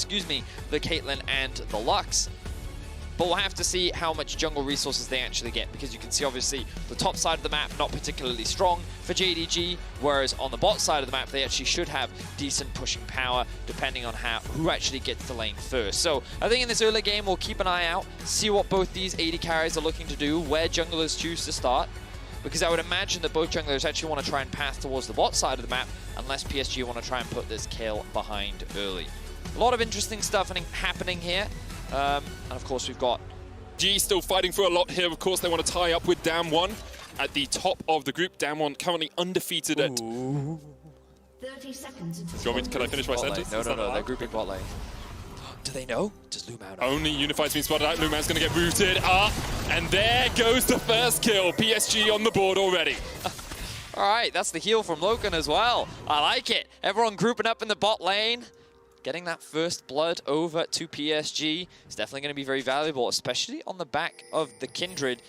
the Caitlyn and the Lux. But we'll have to see how much jungle resources they actually get, because you can see obviously the top side of the map not particularly strong for JDG, whereas on the bot side of the map they actually should have decent pushing power depending on who actually gets the lane first. So I think in this early game we'll keep an eye out, see what both these AD carries are looking to do, where junglers choose to start, because I would imagine that both junglers actually want to try and path towards the bot side of the map unless PSG want to try and put this kill behind early. A lot of interesting stuff happening here. And of course we've got G still fighting for a lot here. Of course they want to tie up with Damwon at the top of the group. Damwon currently undefeated at... 30 seconds. Can I finish my sentence? No, they're grouping bot lane. Do they know? Does Lumao know? Only Unified's been spotted out. Lumao's going to get rooted up. And there goes the first kill. PSG on the board already. All right, that's the heal from Loken as well. I like it. Everyone grouping up in the bot lane. Getting that first blood over to PSG is definitely going to be very valuable, especially on the back of the Kindred.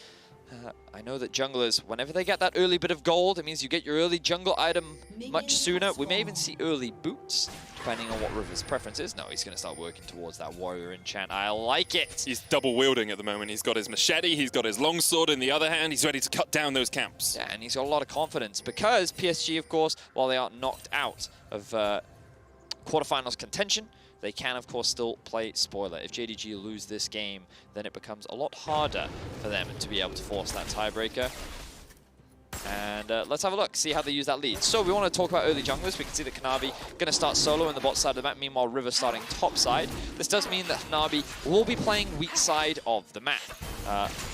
I know that junglers, whenever they get that early bit of gold, it means you get your early jungle item much sooner. We may even see early boots, depending on what River's preference is. No, he's going to start working towards that warrior enchant. I like it. He's double wielding at the moment. He's got his machete, he's got his longsword in the other hand. He's ready to cut down those camps. Yeah, and he's got a lot of confidence because PSG, of course, while they are knocked out of quarterfinals contention, they can of course still play spoiler. If JDG lose this game, then it becomes a lot harder for them to be able to force that tiebreaker. And let's have a look, see how they use that lead. So we want to talk about early junglers. We can see that Kanavi going to start solo in the bot side of the map, meanwhile River starting top side. This does mean that Kanavi will be playing weak side of the map.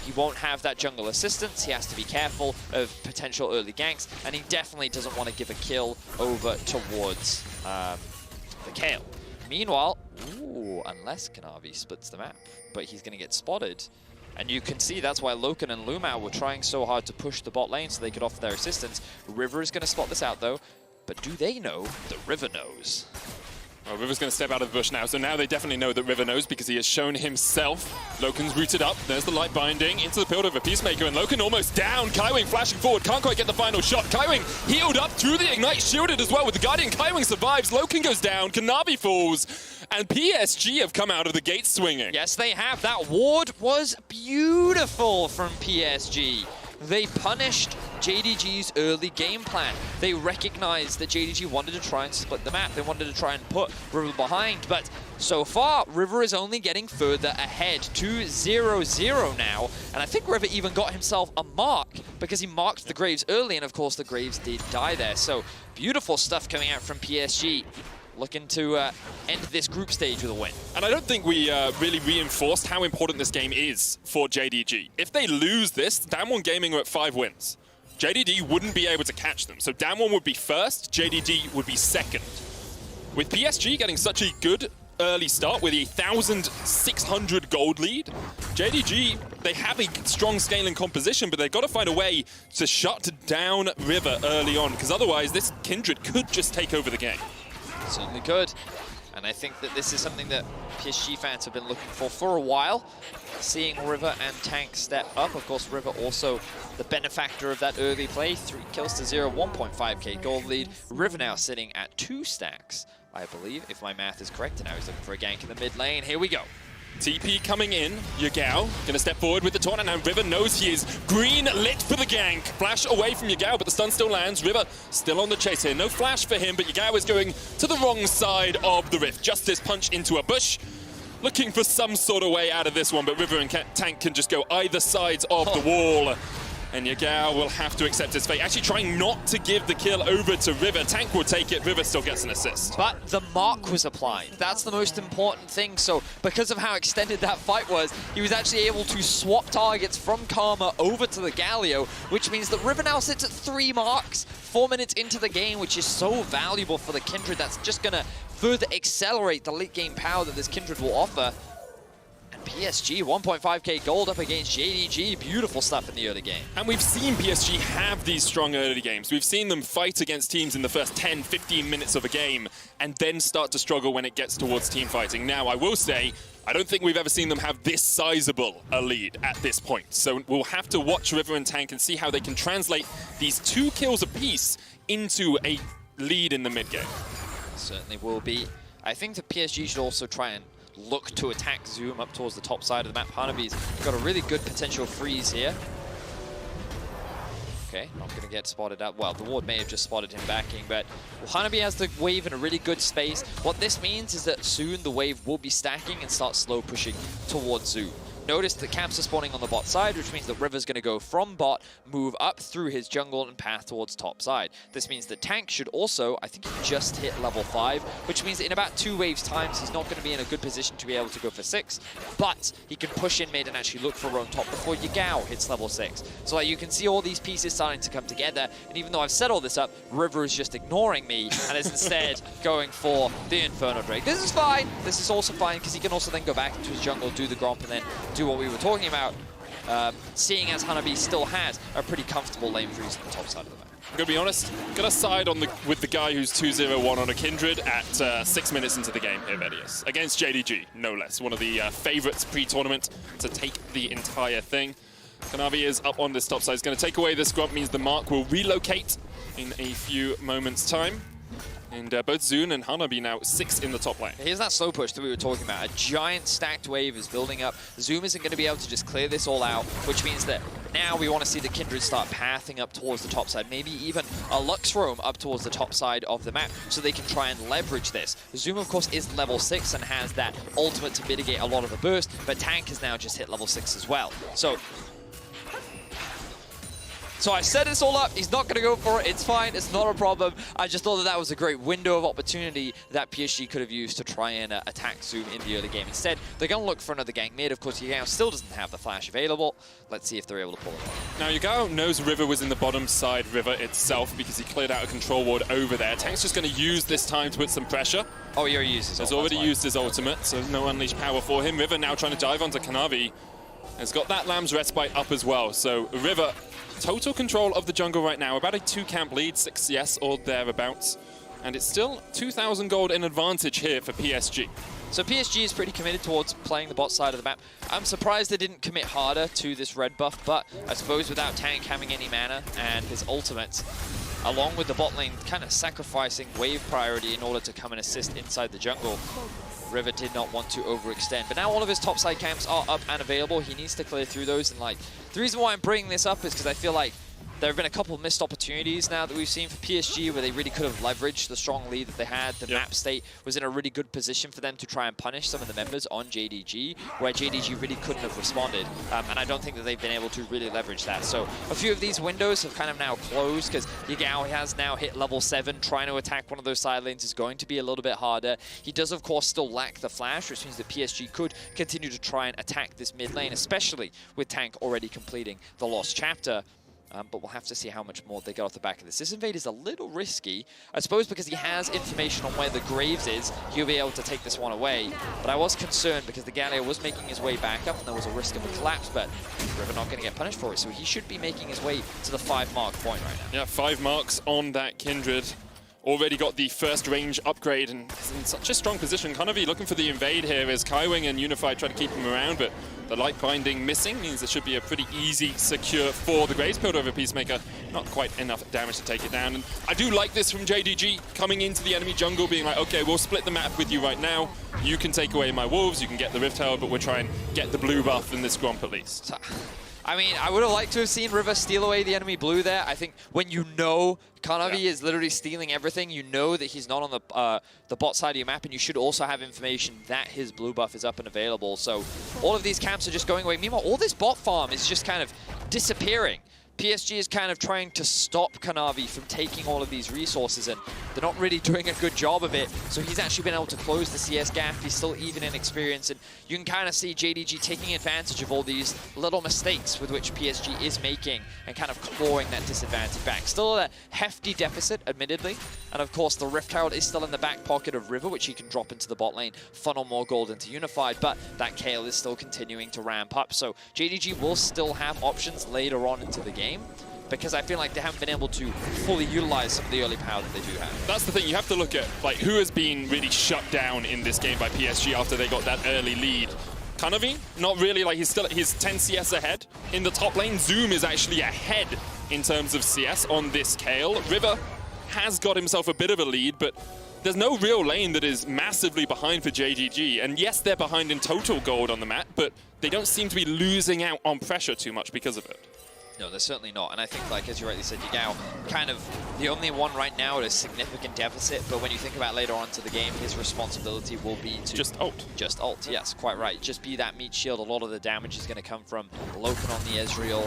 He won't have that jungle assistance, he has to be careful of potential early ganks, and he definitely doesn't want to give a kill over towards the Kayle. Meanwhile, unless Kanavi splits the map, but he's going to get spotted. And you can see that's why Loken and Lumao were trying so hard to push the bot lane so they could offer their assistance. River is going to spot this out though, but do they know that River knows? Well, River's going to step out of the bush now, so now they definitely know that River knows because he has shown himself. Loken's rooted up, there's the light binding into the build of a Peacemaker, and Loken almost down. Kaiwing flashing forward, can't quite get the final shot. Kaiwing healed up through the Ignite, shielded as well with the Guardian. Kaiwing survives, Loken goes down, Kanavi falls, and PSG have come out of the gate swinging. Yes, they have. That ward was beautiful from PSG. They punished JDG's early game plan. They recognized that JDG wanted to try and split the map. They wanted to try and put River behind, but so far, River is only getting further ahead, 2-0-0 now. And I think River even got himself a mark because he marked the Graves early, and of course the Graves did die there. So beautiful stuff coming out from PSG. Looking to end this group stage with a win. And I don't think we really reinforced how important this game is for JDG. If they lose this, Damwon Gaming are at 5 wins. JDG wouldn't be able to catch them. So Damwon would be first, JDG would be second. With PSG getting such a good early start with a 1,600 gold lead, JDG, they have a strong scaling composition, but they've got to find a way to shut down River early on, because otherwise this Kindred could just take over the game. Certainly could. And I think that this is something that PSG fans have been looking for a while. Seeing River and Tank step up. Of course, River also the benefactor of that early play. 3 kills to 0, 1.5k gold lead. River now sitting at 2 stacks, I believe, if my math is correct. And now he's looking for a gank in the mid lane. Here we go. TP coming in, Yagao gonna step forward with the taunt, and now River knows he is green lit for the gank. Flash away from Yagao, but the stun still lands. River still on the chase here. No flash for him, but Yagao is going to the wrong side of the rift. Justice punch into a bush. Looking for some sort of way out of this one, but River and Tank can just go either sides of the wall. And Yagao will have to accept his fate. Actually trying not to give the kill over to River. Tank will take it, River still gets an assist. But the mark was applied. That's the most important thing. So because of how extended that fight was, he was actually able to swap targets from Karma over to the Galio, which means that River now sits at 3 marks, 4 minutes into the game, which is so valuable for the Kindred. That's just gonna further accelerate the late game power that this Kindred will offer. PSG, 1.5k gold up against JDG. Beautiful stuff in the early game. And we've seen PSG have these strong early games. We've seen them fight against teams in the first 10, 15 minutes of a game and then start to struggle when it gets towards team fighting. Now, I will say, I don't think we've ever seen them have this sizable a lead at this point. So we'll have to watch River and Tank and see how they can translate these 2 kills apiece into a lead in the mid game. Certainly will be I think that PSG should also try and look to attack Zoom up towards the top side of the map. Hanabi's got a really good potential freeze here. Okay, not going to get spotted out. Well, the ward may have just spotted him backing, but Hanabi has the wave in a really good space. What this means is that soon the wave will be stacking and start slow pushing towards Zoom. Notice that camps are spawning on the bot side, which means that River's going to go from bot, move up through his jungle, and path towards top side. This means that Tank should also, I think he just hit level 5, which means that in about 2 waves times, he's not going to be in a good position to be able to go for 6, but he can push in mid and actually look for roam top before Yagao hits level 6. So like, you can see all these pieces starting to come together, and even though I've set all this up, River is just ignoring me and is instead going for the Inferno Drake. This is fine. This is also fine, because he can also then go back into his jungle, do the Gromp, and then do what we were talking about, seeing as Hanabi still has a pretty comfortable lane freeze on the top side of the map. I'm going to be honest, going to side on with the guy who's 2-0-1 on a Kindred at 6 minutes into the game here, Vedius. Against JDG, no less. One of the favorites pre-tournament to take the entire thing. Kanavi is up on this top side. He's going to take away this Grump, means the mark will relocate in a few moments' time. And both Zune and Hanabi now 6 in the top lane. Here's that slow push that we were talking about. A giant stacked wave is building up. Zoom isn't going to be able to just clear this all out, which means that now we want to see the Kindred start pathing up towards the top side, maybe even a Lux roam up towards the top side of the map so they can try and leverage this. Zoom, of course, is level 6 and has that ultimate to mitigate a lot of the burst, but Tank has now just hit level 6 as well. So I set this all up. He's not going to go for it. It's fine. It's not a problem. I just thought that that was a great window of opportunity that PSG could have used to try and attack Zoom in the early game. Instead, they're going to look for another gank mid. Of course, Yagao still doesn't have the flash available. Let's see if they're able to pull it off. Now, Yagao knows River was in the bottom side River itself because he cleared out a control ward over there. Tank's just going to use this time to put some pressure. Oh, he already used his ult. Has already used his ultimate, so no unleashed power for him. River now trying to dive onto Kanavi. Has got that Lamb's Respite up as well. So River, total control of the jungle right now. About a 2-camp lead, 6 CS or thereabouts. And it's still 2,000 gold in advantage here for PSG. So PSG is pretty committed towards playing the bot side of the map. I'm surprised they didn't commit harder to this red buff, but I suppose without Tank having any mana and his ultimate, along with the bot lane kind of sacrificing wave priority in order to come and assist inside the jungle, River did not want to overextend. But now all of his topside camps are up and available. He needs to clear through those. And like, the reason why I'm bringing this up is because I feel like there have been a couple of missed opportunities now that we've seen for PSG where they really could have leveraged the strong lead that they had. The map state was in a really good position for them to try and punish some of the members on JDG, where JDG really couldn't have responded. And I don't think that they've been able to really leverage that. So a few of these windows have kind of now closed because Yagao has now hit level 7. Trying to attack one of those side lanes is going to be a little bit harder. He does, of course, still lack the flash, which means that PSG could continue to try and attack this mid lane, especially with Tank already completing the Lost Chapter. But we'll have to see how much more they get off the back of this. This invade is a little risky, I suppose, because he has information on where the Graves is. He'll be able to take this one away. But I was concerned because the Galio was making his way back up and there was a risk of a collapse, but River not going to get punished for it. So he should be making his way to the 5-mark point right now. Yeah, 5 marks on that Kindred. Already got the first range upgrade and is in such a strong position. Kanavi looking for the invade here as Kaiwing and Unified try to keep him around, but the light binding missing means it should be a pretty easy secure for the Graves build over Peacemaker. Not quite enough damage to take it down. And I do like this from JDG, coming into the enemy jungle, being like, okay, we'll split the map with you right now. You can take away my wolves, you can get the Rift Herald, but we'll try and get the blue buff in this Gromp at least. I mean, I would have liked to have seen River steal away the enemy blue there. I think when you know Kanavi is literally stealing everything, you know that he's not on the bot side of your map, and you should also have information that his blue buff is up and available. So all of these camps are just going away. Meanwhile, all this bot farm is just kind of disappearing. PSG is kind of trying to stop Kanavi from taking all of these resources, and they're not really doing a good job of it. So he's actually been able to close the CS gap. He's still even in experience, and you can kind of see JDG taking advantage of all these little mistakes with which PSG is making and kind of clawing that disadvantage back. Still a hefty deficit, admittedly. And of course, the Rift Herald is still in the back pocket of River, which he can drop into the bot lane, funnel more gold into Unified, but that Kayle is still continuing to ramp up. So JDG will still have options later on into the game, because I feel like they haven't been able to fully utilize some of the early power that they do have. That's the thing, you have to look at like who has been really shut down in this game by PSG after they got that early lead. Kanavi, not really, like he's 10 CS ahead. In the top lane, Zoom is actually ahead in terms of CS on this Kayle. River has got himself a bit of a lead, but there's no real lane that is massively behind for JDG. And yes, they're behind in total gold on the map, but they don't seem to be losing out on pressure too much because of it. No, they're certainly not. And I think, like, as you rightly said, Yagao, kind of the only one right now at a significant deficit. But when you think about later on to the game, his responsibility will be to... Just ult. Just ult, yes, quite right. Just be that meat shield. A lot of the damage is going to come from Loken on the Ezreal,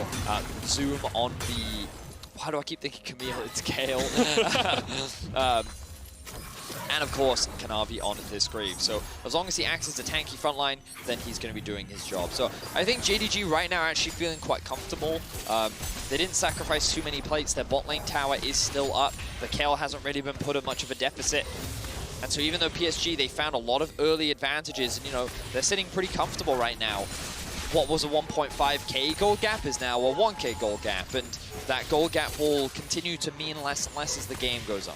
Zoom on the... Why do I keep thinking Camille? It's Kale. And of course, Kanavi on this Greave. So as long as he acts as a tanky frontline, then he's going to be doing his job. So I think JDG right now are actually feeling quite comfortable. They didn't sacrifice too many plates. Their bot lane tower is still up. The Kale hasn't really been put at much of a deficit. And so even though PSG, they found a lot of early advantages, and you know, they're sitting pretty comfortable right now. What was a 1.5k gold gap is now a 1k gold gap, and that gold gap will continue to mean less and less as the game goes on.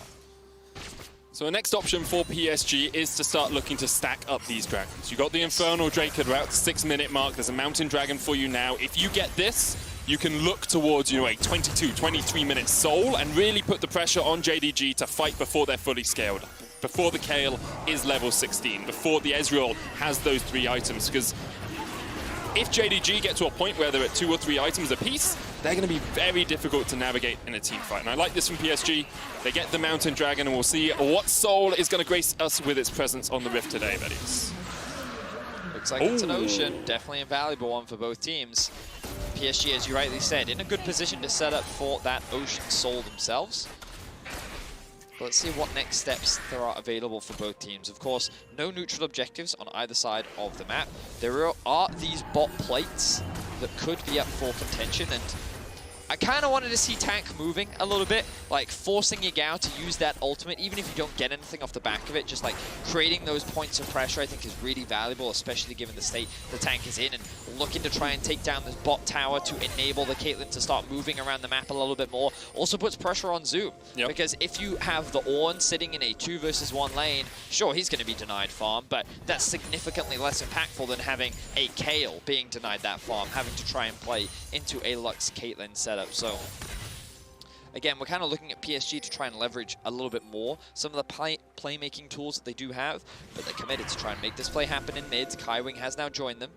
So the next option for PSG is to start looking to stack up these dragons. You got the Infernal Drake at about the 6-minute mark. There's a Mountain Dragon for you now. If you get this, you can look towards, you know, a 22, 23-minute Soul and really put the pressure on JDG to fight before they're fully scaled up, before the Kale is level 16, before the Ezreal has those 3 items. Because if JDG get to a point where they're at 2 or 3 items apiece, they're going to be very difficult to navigate in a team fight. And I like this from PSG. They get the Mountain Dragon, and we'll see what Soul is going to grace us with its presence on the Rift today, buddies. Looks like it's an Ocean. Definitely a valuable one for both teams. PSG, as you rightly said, in a good position to set up for that Ocean Soul themselves. But let's see what next steps there are available for both teams. Of course, no neutral objectives on either side of the map. There are these bot plates that could be up for contention, and I kind of wanted to see Tank moving a little bit, like forcing Yagao to use that ultimate, even if you don't get anything off the back of it, just like creating those points of pressure I think is really valuable, especially given the state the tank is in, and looking to try and take down this bot tower to enable the Caitlyn to start moving around the map a little bit more. Also puts pressure on Zoom, because if you have the Ornn sitting in a 2 versus 1 lane, sure, he's going to be denied farm, but that's significantly less impactful than having a Kale being denied that farm, having to try and play into a Lux Caitlyn setup. So again, we're kind of looking at PSG to try and leverage a little bit more some of the playmaking tools that they do have, but they're committed to try and make this play happen in mid. Kaiwing has now joined them.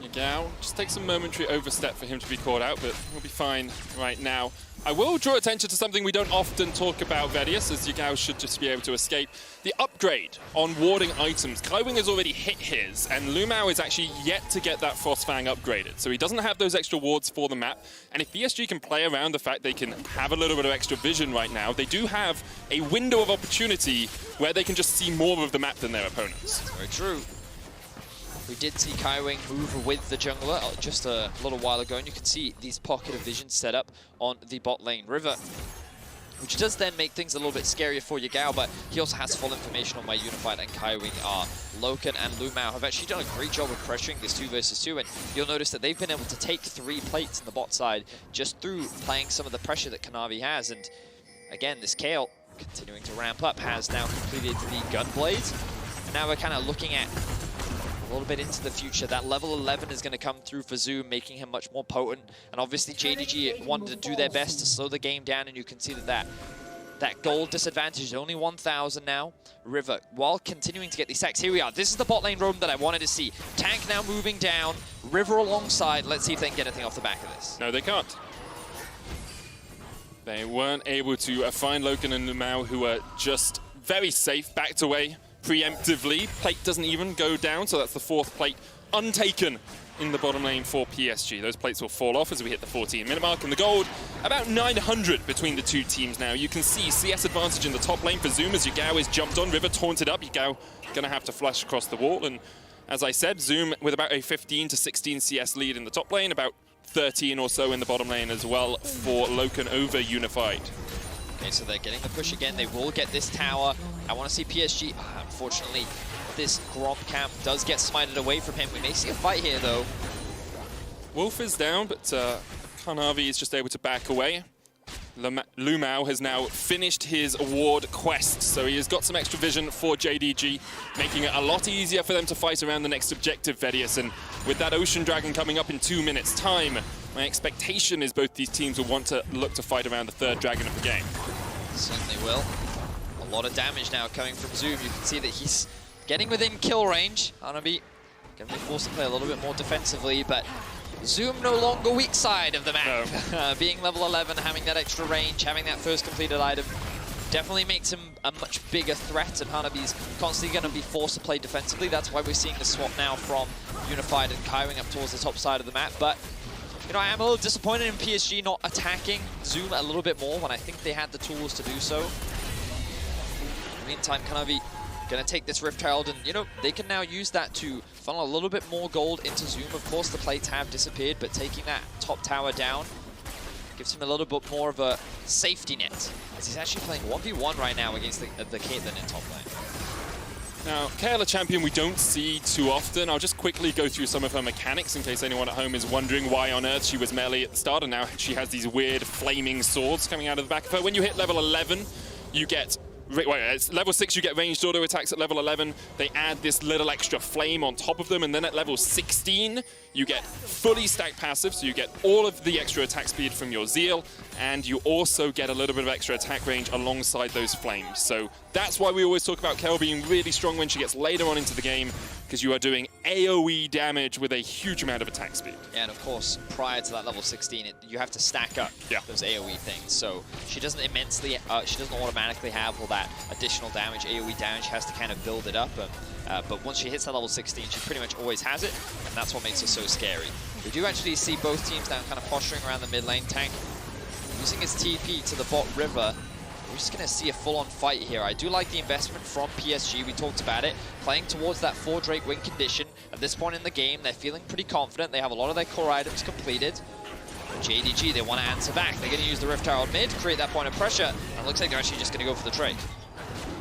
Yagao just takes a momentary overstep for him to be caught out, but we'll be fine right now. I will draw attention to something we don't often talk about, Vedius, as Yagao should just be able to escape. The upgrade on warding items. Kaiwing has already hit his, and Lumao is actually yet to get that Frostfang upgraded. So he doesn't have those extra wards for the map. And if PSG can play around the fact they can have a little bit of extra vision right now, they do have a window of opportunity where they can just see more of the map than their opponents. Very true. We did see Kaiwing move with the jungler just a little while ago, and you can see these pocket of vision set up on the bot lane River, which does then make things a little bit scarier for Yagao, but he also has full information on where Unified and Kaiwing are. Loken and Lumao have actually done a great job of pressuring this 2 versus 2, and you'll notice that they've been able to take 3 plates in the bot side just through playing some of the pressure that Kanavi has. And again, this Kale, continuing to ramp up, has now completed the Gunblade, and now we're kind of looking at a little bit into the future. That level 11 is going to come through for Zoom, making him much more potent. And obviously JDG wanted to do their best to slow the game down, and you can see that gold disadvantage is only 1,000 now. River, while continuing to get these stacks, here we are. This is the bot lane roam that I wanted to see. Tank now moving down, River alongside. Let's see if they can get anything off the back of this. No, they can't. They weren't able to find Loken and Lumao, who are just very safe, backed away preemptively. Plate doesn't even go down, so that's the 4th plate untaken in the bottom lane for PSG. Those plates will fall off as we hit the 14-minute mark, and the gold, about 900 between the 2 teams now. You can see CS advantage in the top lane for Zoom as Yagao is jumped on. River taunted up. Yagao gonna have to flash across the wall, and as I said, Zoom with about a 15 to 16 CS lead in the top lane, about 13 or so in the bottom lane as well for Loken over Unified. Okay, so they're getting the push again. They will get this tower. I want to see PSG. Unfortunately, this Gromp camp does get smited away from him. We may see a fight here, though. Wolf is down, but Kanavi is just able to back away. Lumao has now finished his award quest, so he has got some extra vision for JDG, making it a lot easier for them to fight around the next objective, Vedius. And with that Ocean Dragon coming up in 2 minutes' time, my expectation is both these teams will want to look to fight around the 3rd dragon of the game. Certainly will. A lot of damage now coming from Zoom. You can see that he's getting within kill range. Hanabi going to be forced to play a little bit more defensively, but Zoom no longer weak side of the map. No. Being level 11, having that extra range, having that first completed item, definitely makes him a much bigger threat, and Hanabi's constantly going to be forced to play defensively. That's why we're seeing the swap now from Unified and Kaiwing up towards the top side of the map. But you know, I am a little disappointed in PSG not attacking Zoom a little bit more when I think they had the tools to do so. In the meantime, Kanavi going to take this Rift Herald, and you know, they can now use that to funnel a little bit more gold into Zoom. Of course, the plates have disappeared, but taking that top tower down gives him a little bit more of a safety net, as he's actually playing 1v1 right now against the Caitlyn in top lane. Now, Kayla champion we don't see too often. I'll just quickly go through some of her mechanics in case anyone at home is wondering why on earth she was melee at the start and now she has these weird flaming swords coming out of the back of her. When you hit level 11, you get... Wait, it's level 6 you get ranged auto attacks. At level 11 they add this little extra flame on top of them, and then at level 16 you get fully stacked passive, so you get all of the extra attack speed from your Zeal, and you also get a little bit of extra attack range alongside those flames. So that's why we always talk about Kel being really strong when she gets later on into the game, because you are doing AoE damage with a huge amount of attack speed. Yeah, and of course, prior to that level 16, you have to stack up those AoE things. So she doesn't she doesn't automatically have all that additional damage, AoE damage. She has to kind of build it up. But once she hits that level 16, she pretty much always has it, and that's what makes her so scary. We do actually see both teams now kind of posturing around the mid lane. Tank using his TP to the bot river. We're just going to see a full-on fight here. I do like the investment from PSG. We talked about it. Playing towards that 4 Drake win condition. At this point in the game, they're feeling pretty confident. They have a lot of their core items completed. But JDG, they want to answer back. They're going to use the Rift Herald mid, create that point of pressure. And it looks like they're actually just going to go for the Drake.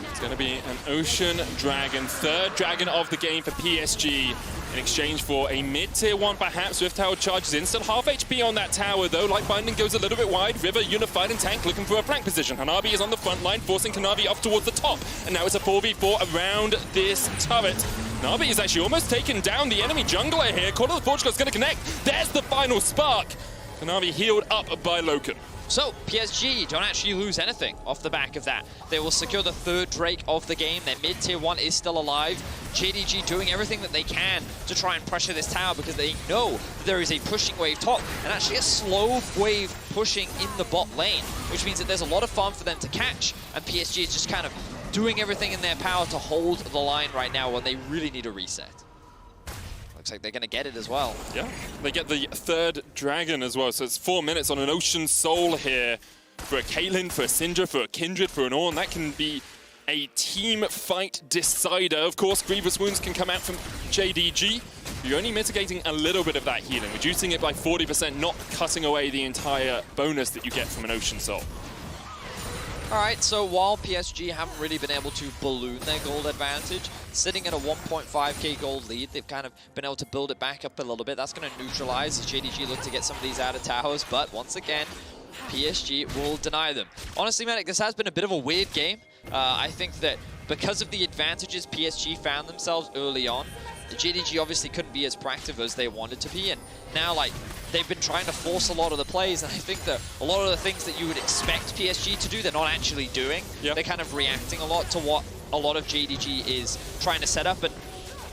It's going to be an Ocean Dragon, 3rd Dragon of the game for PSG. In exchange for a mid-tier 1 perhaps. Rift Herald charges in, still half HP on that tower though. Light Binding goes a little bit wide. River, Unified and Tank looking for a flank position. Hanabi is on the front line, forcing Kanavi up towards the top. And now it's a 4v4 around this turret. Kanavi is actually almost taken down the enemy jungler here. Call of the Portugal is going to connect. There's the final spark. Kanavi healed up by Loken. So, PSG don't actually lose anything off the back of that. They will secure the 3rd Drake of the game. Their mid-tier 1 is still alive. JDG doing everything that they can to try and pressure this tower because they know that there is a pushing wave top and actually a slow wave pushing in the bot lane, which means that there's a lot of farm for them to catch, and PSG is just kind of doing everything in their power to hold the line right now when they really need a reset. Looks like they're going to get it as well. Yeah, they get the 3rd Dragon as well, so it's 4 minutes on an Ocean Soul here for a Caitlyn, for a Syndra, for a Kindred, for an Ornn. That can be a team fight decider. Of course, Grievous Wounds can come out from JDG. You're only mitigating a little bit of that healing, reducing it by 40%, not cutting away the entire bonus that you get from an Ocean Soul. Alright, so while PSG haven't really been able to balloon their gold advantage, sitting at a 1.5k gold lead, they've kind of been able to build it back up a little bit. That's going to neutralize as JDG look to get some of these out of towers, but once again, PSG will deny them. Honestly, Medic, this has been a bit of a weird game. I think that because of the advantages PSG found themselves early on, the JDG obviously couldn't be as proactive as they wanted to be, and now like they've been trying to force a lot of the plays, and I think that a lot of the things that you would expect PSG to do, they're not actually doing. Yep. They're kind of reacting a lot to what a lot of JDG is trying to set up, and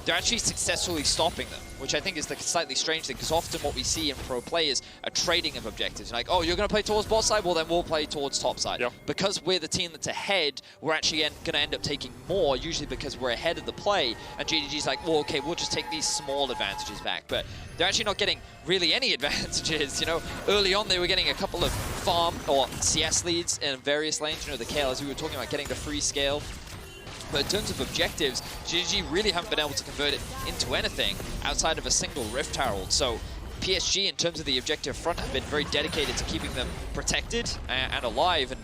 they're actually successfully stopping them, which I think is the slightly strange thing, because often what we see in pro play is a trading of objectives. Like, oh, you're going to play towards bot side? Well, then we'll play towards top side. Yep. Because we're the team that's ahead, we're actually going to end up taking more, usually because we're ahead of the play, and JDG's like, well, okay, we'll just take these small advantages back. But they're actually not getting really any advantages, you know. Early on, they were getting a couple of farm or CS leads in various lanes, you know, the KL, as we were talking about, getting the free scale. But in terms of objectives, JDG really haven't been able to convert it into anything outside of a single Rift Herald. So PSG, in terms of the objective front, have been very dedicated to keeping them protected and alive, and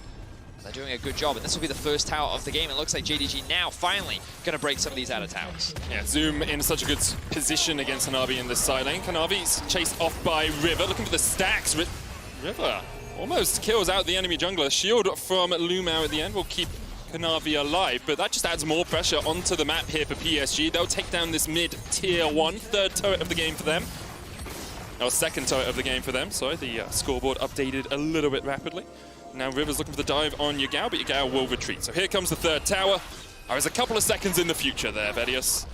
they're doing a good job. And this will be the first tower of the game. It looks like JDG now finally going to break some of these out of towers. Yeah, Zoom in such a good position against Hanabi in the side lane. Hanabi's chased off by River, looking for the stacks. River almost kills out the enemy jungler. Shield from Lumao at the end will keep Kanavi alive, but that just adds more pressure onto the map here for PSG. They'll take down this mid-tier 1, 3rd turret of the game for them. Or 2nd turret of the game for them, sorry. The scoreboard updated a little bit rapidly. Now River's looking for the dive on Yagao, but Yagao will retreat. So here comes the third tower. I was a couple of seconds in the future there, Vedius.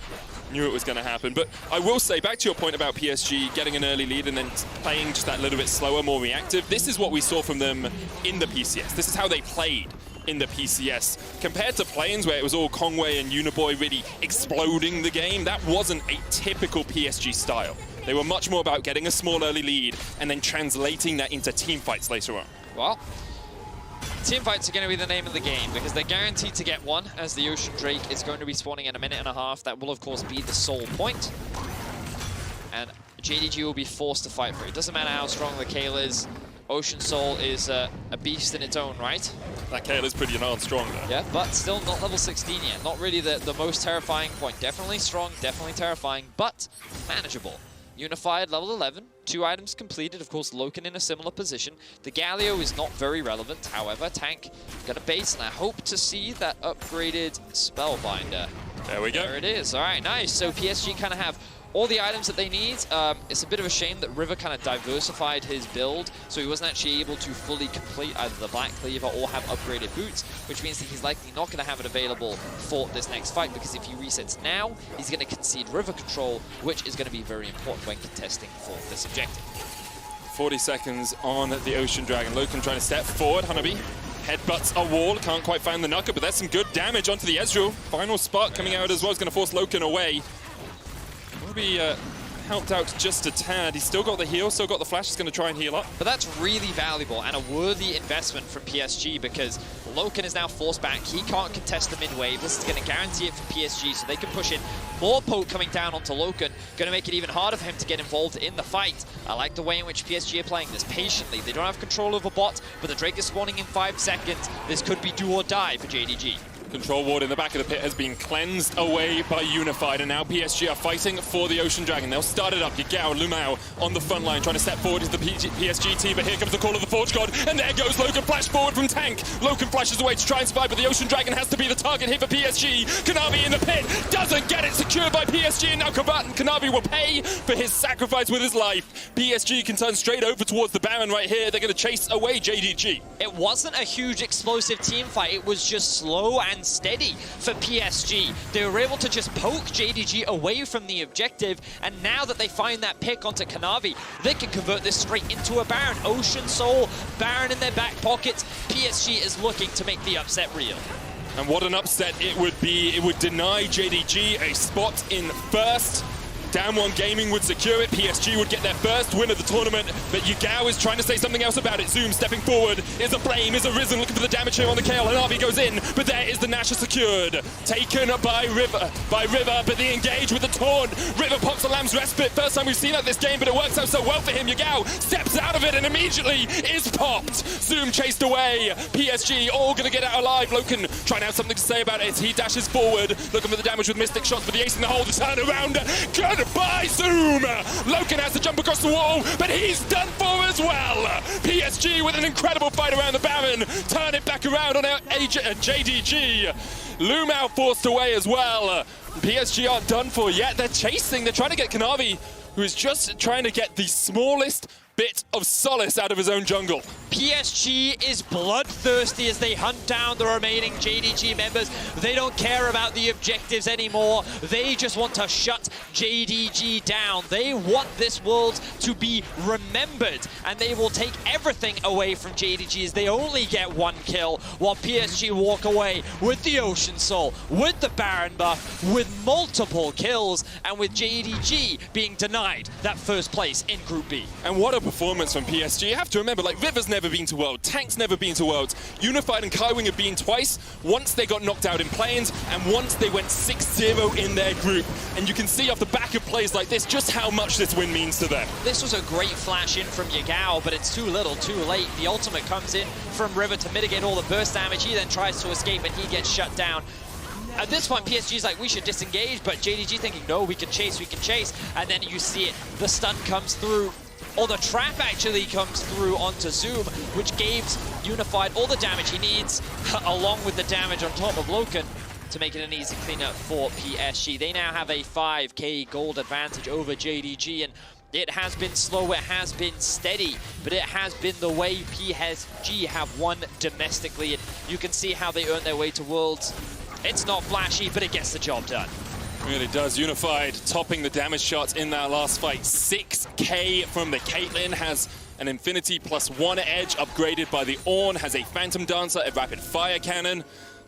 Knew it was going to happen. But I will say, back to your point about PSG getting an early lead and then playing just that little bit slower, more reactive, this is what we saw from them in the PCS. This is how they played in the PCS. Compared to Plains, where it was all Kongwei and Uniboy really exploding the game, that wasn't a typical PSG style. They were much more about getting a small early lead and then translating that into team fights later on. Well, team fights are going to be the name of the game because they're guaranteed to get one, as the Ocean Drake is going to be spawning in a minute and a half. That will, of course, be the sole point. And JDG will be forced to fight for it. Doesn't matter how strong the Kayle is. Ocean Soul is a beast in its own right. That Kayle is pretty darn strong though. Yeah, but still not level 16 yet. Not really the most terrifying point. Definitely strong, definitely terrifying, but manageable. Unified level 11, 2 items completed. Of course, Loken in a similar position. The Galio is not very relevant. However, Tank got a base, and I hope to see that upgraded Spellbinder. There we go. There it is. All right, nice. So PSG kind of have all the items that they need. It's a bit of a shame that River kind of diversified his build, so he wasn't actually able to fully complete either the Black Cleaver or have upgraded boots, which means that he's likely not going to have it available for this next fight, because if he resets now, he's going to concede River control, which is going to be very important when contesting for this objective. 40 seconds on the Ocean Dragon. Loken trying to step forward. Hanabi headbutts a wall. Can't quite find the Nuka, but there's some good damage onto the Ezreal. Final spark coming out as well is going to force Loken away. Be helped out just a tad. He's still got the heal, still got the flash. He's going to try and heal up. But that's really valuable and a worthy investment from PSG, because Loken is now forced back. He can't contest the mid-wave. This is going to guarantee it for PSG, so they can push in more poke coming down onto Loken. Going to make it even harder for him to get involved in the fight. I like the way in which PSG are playing this patiently. They don't have control over bot, but the Drake is spawning in 5 seconds. This could be do or die for JDG. Control ward in the back of the pit has been cleansed away by Unified, and now PSG are fighting for the Ocean Dragon. They'll start it up. Yagao, Lumao on the front line, trying to step forward as the PSG team, but here comes the call of the Forge God, and there goes Loken. Flash forward from Tank. Loken flashes away to try and survive, but the Ocean Dragon has to be the target hit for PSG. Kanavi in the pit, doesn't get it secured by PSG, and now Kanavi will pay for his sacrifice with his life. PSG can turn straight over towards the Baron right here. They're going to chase away JDG. It wasn't a huge explosive team fight. It was just slow and steady for PSG. They were able to just poke JDG away from the objective, and now that they find that pick onto Kanavi, they can convert this straight into a Baron. Ocean Soul, Baron in their back pockets. PSG is looking to make the upset real. And what an upset it would be. It would deny JDG a spot in first. Damwon Gaming would secure it. PSG would get their first win of the tournament, but Yagao is trying to say something else about it. Zoom stepping forward. Is a Flame, is a Risen, looking for the damage here on the Kayle, and Arby goes in, but there is the Nasher secured. Taken by River, but the engage with the Taunt. River pops a Lamb's Respite. First time we've seen that this game, but it works out so well for him. Yagao steps out of it and immediately is popped. Zoom chased away. PSG all going to get out alive. Loken trying to have something to say about it. He dashes forward, looking for the damage with Mystic Shots, but the ace in the hole, the turn around. Goodbye, Zoom! Loken has to jump across the wall, but he's done for as well. PSG with an incredible fight around the Baron. Turn it back around on JDG. Lumao forced away as well. PSG aren't done for yet. They're chasing. They're trying to get Kanavi, who is just trying to get the smallest bit of solace out of his own jungle. PSG is bloodthirsty as they hunt down the remaining JDG members. They don't care about the objectives anymore. They just want to shut JDG down. They want this world to be remembered, and they will take everything away from JDG as they only get 1 kill, while PSG walk away with the Ocean Soul, with the Baron buff, with multiple kills, and with JDG being denied that first place in Group B. And what a performance from PSG. You have to remember, like, River's never been to World, Tank's never been to Worlds, Unified and Kaiwing have been twice, once they got knocked out in Plains, and once they went 6-0 in their group. And you can see off the back of plays like this just how much this win means to them. This was a great flash in from Yagao, but it's too little, too late. The ultimate comes in from River to mitigate all the burst damage. He then tries to escape, and he gets shut down. At this point, PSG's like, we should disengage, but JDG thinking, no, we can chase, and then you see it. The stun comes through, or the trap actually comes through onto Zoom, which gives Unified all the damage he needs, along with the damage on top of Loken, to make it an easy cleanup for PSG. They now have a 5k gold advantage over JDG, and It has been slow, it has been steady, but it has been the way PSG have won domestically. And you can see how they earn their way to Worlds. It's not flashy, but it gets the job done. Really does. Unified topping the damage shots in that last fight. 6k from the Caitlyn, has an Infinity +1 edge upgraded by the Ornn, has a Phantom Dancer, a rapid fire cannon.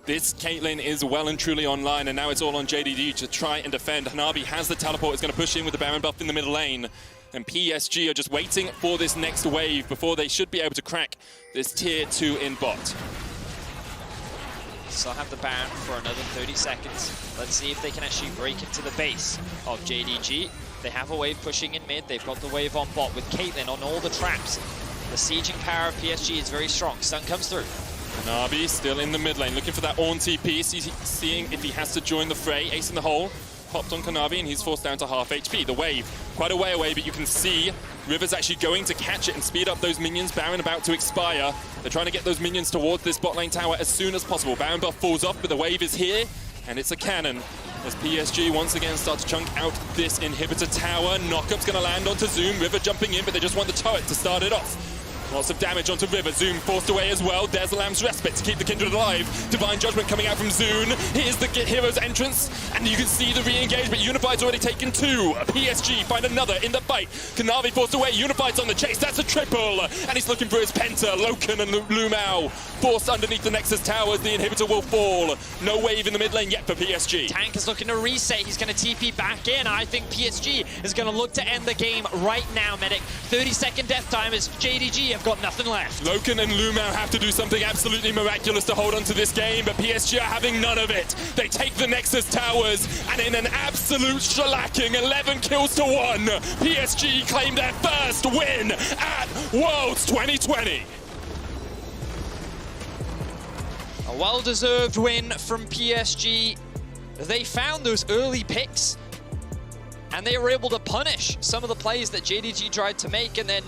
This Caitlyn is well and truly online, and now it's all on JDG to try and defend. Hanabi has the teleport, is going to push in with the Baron buff in the middle lane. And PSG are just waiting for this next wave before they should be able to crack this tier 2 in bot. Still have the Baron for another 30 seconds. Let's see if they can actually break into the base of JDG. They have a wave pushing in mid. They've got the wave on bot with Caitlyn on all the traps. The sieging power of PSG is very strong. Sun comes through. Hanabi still in the mid lane, looking for that Ornn TP, seeing if he has to join the fray. Ace in the hole, popped on Hanabi, and he's forced down to half HP. The wave, quite a way away, but you can see River's actually going to catch it and speed up those minions. Baron about to expire. They're trying to get those minions towards this bot lane tower as soon as possible. Baron buff falls off, but the wave is here, and it's a cannon. As PSG once again start to chunk out this inhibitor tower. Knockup's going to land onto Zoom. River jumping in, but they just want the turret to start it off. Lots of damage onto River. Zoom forced away as well. There's the Lamb's Respite to keep the Kindred alive. Divine Judgment coming out from Zoom. Here's the hero's entrance, and you can see the re-engagement. Unified's already taken 2. PSG find another in the fight. Kanavi forced away. Unified's on the chase. That's a triple, and he's looking for his Penta. Loken and Lumao forced underneath the Nexus towers. The inhibitor will fall. No wave in the mid lane yet for PSG. Tank is looking to reset. He's going to TP back in. I think PSG is going to look to end the game right now, Medic. 30-second death time as JDG have got nothing left. Loken and Lumao have to do something absolutely miraculous to hold on to this game, but PSG are having none of it. They take the Nexus towers, and in an absolute shellacking, 11 kills to 1, PSG claim their first win at Worlds 2020. A well-deserved win from PSG. They found those early picks, and they were able to punish some of the plays that JDG tried to make, and then